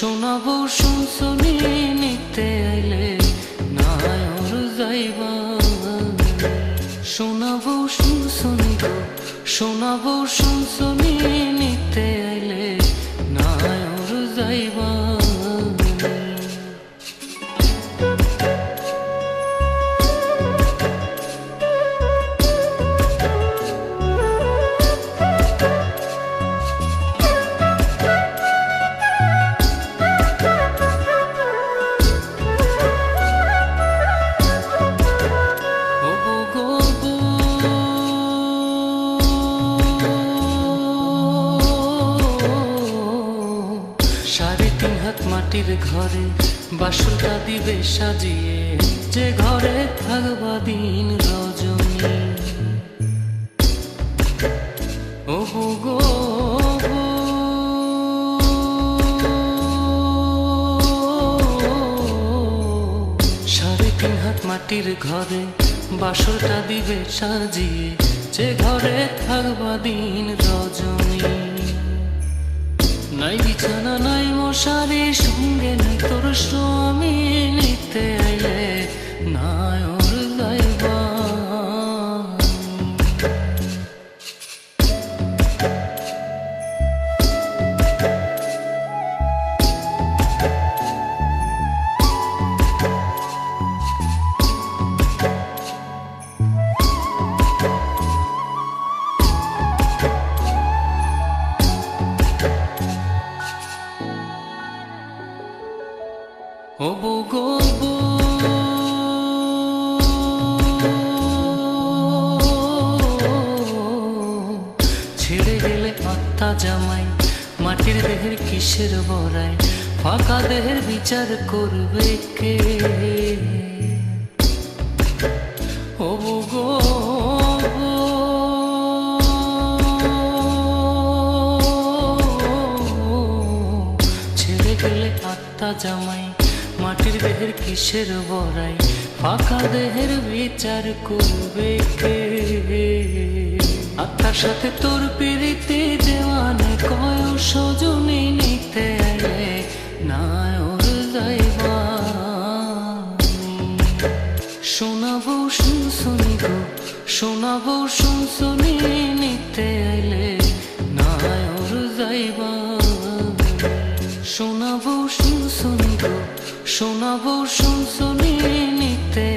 শোনাবো শুনছনি নিতে আইলে নায়র যাইবা। শোনাবো শুনছনি গো, শোনাবো শুনছনি নিতে আইলে নায়র যাইবা। মাটির ঘরে বাসুরটা দিবে সাজিয়ে, যে ঘরে থাকবা দিন রজনী। ও গো সাড়ে তিন হাত মাটির ঘরে বাসুরটা দিবে সাজিয়ে, যে ঘরে থাকবা দিন রজনী। নাই বিছানা নাই মশারি, সঙ্গে নাই তোর স্বামী, নিতে আইলে নায়র যাইবা। ও গো ছেড়ে গেলে আত্মা জামাই, মাটির দেহের কিসের বড়াই, ফাঁকা দেহের বিচার করবে কে? ও গো ছেড়ে গেলে আত্মা জামাই, মাটির দেহের কিসের বড়াই, ফাঁকা দেহের বিচার করবে কে? আত্মার সাথে তোর পিরিতি দেওয়ানে কয় সজনী, নিতে আইলে নায়র যাইবা। শোনাবো শুনছনি গো, শোনাবো শুনছনি নিতে আইলে নায়র যাইবা। শোনাবো শুনছনি গো, শোনাবো শুনছনি নিতে